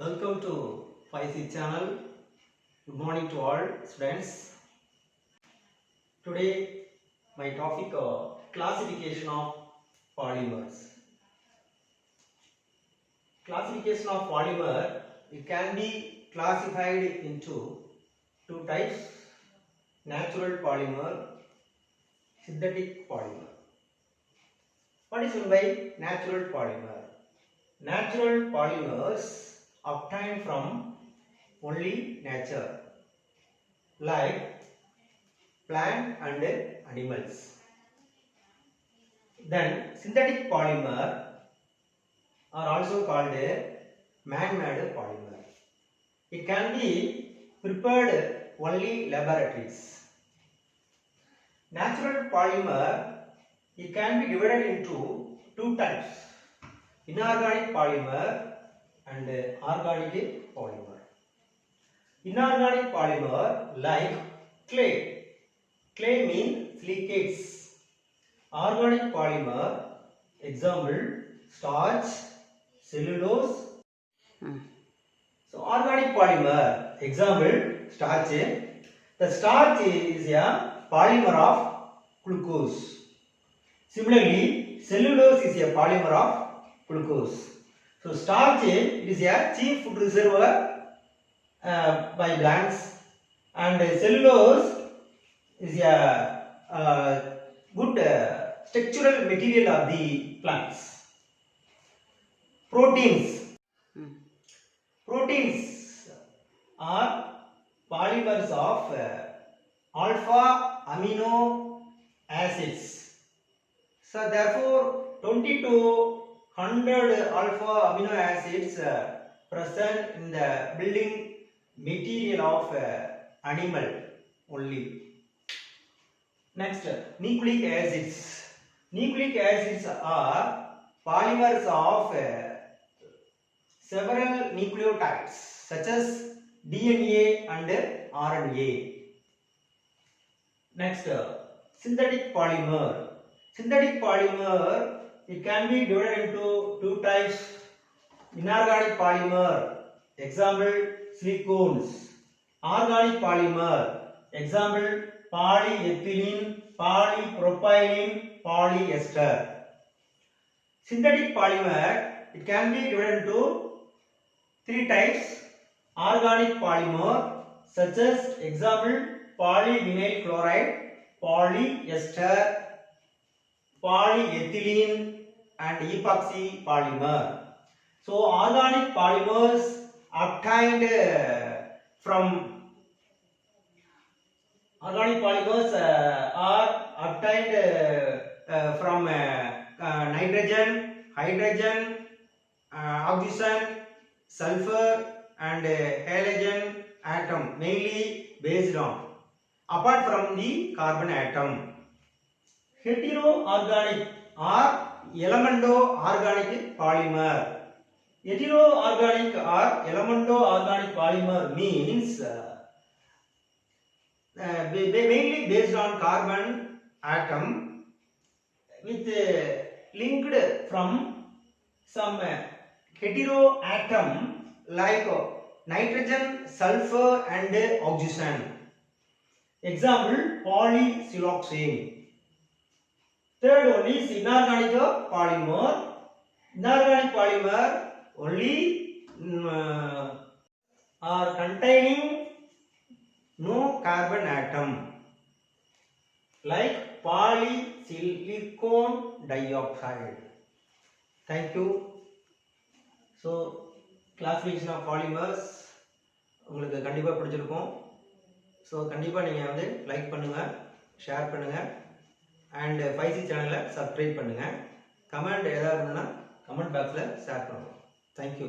Welcome to 5C channel. Good morning to all students. Today my topic classification of polymers. Classification of polymer, it can be classified into two types: natural polymer, synthetic polymer. What is meant by natural polymer? Natural polymers obtained from only nature, like plant and animals. Then synthetic polymer are also called man-made polymer. It can be prepared only laboratories. Natural polymer, it can be divided into two types: inorganic polymer and organic polymer. Inorganic polymer like clay. Clay means silicates. Organic polymer, example starch, cellulose. So organic polymer, example starch. The starch is a polymer of glucose. Similarly, cellulose is a polymer of glucose. So starch is a chief food reservoir by plants, and cellulose is a good structural material of the plants. Proteins. Proteins are polymers of alpha amino acids. So therefore 20 to 100 alpha amino acids present in the building material of animal only. Next, nucleic acids. Nucleic acids are polymers of several nucleotides such as DNA and RNA. Next, synthetic polymer. Synthetic polymer, it can be divided into two types: inorganic polymer, example silicones; organic polymer, example polyethylene, polypropylene, polyester. Synthetic polymer, it can be divided into three types: organic polymer such as example polyvinyl chloride, polyester, polyethylene and epoxy polymer. So organic polymers obtained from nitrogen, hydrogen, oxygen, sulfur and halogen atom, mainly based on, apart from the carbon atom. Heteroorganic or elemento-organic polymer. Heteroorganic or elemento-organic polymer means mainly based on carbon atom with linked from some heteroatom like nitrogen, sulfur and oxygen. Example polysiloxane. Third one is inorganic polymer. Inorganic polymer only are containing no carbon atom, like polysilicon dioxide. Thank you. So classification of polymers உங்களுக்கு கண்டிப்பாக பிடிச்சிருக்கும். So கண்டிப்பாக நீங்கள் வந்து like பண்ணுங்கள், share பண்ணுங்கள், and 5C சேனலை subscribe பண்ணுங்கள். கமெண்ட் ஏதாவது இருந்ததுன்னா கமெண்ட் பாக்ஸில் ஷேர் பண்ணுங்கள். தேங்க்யூ.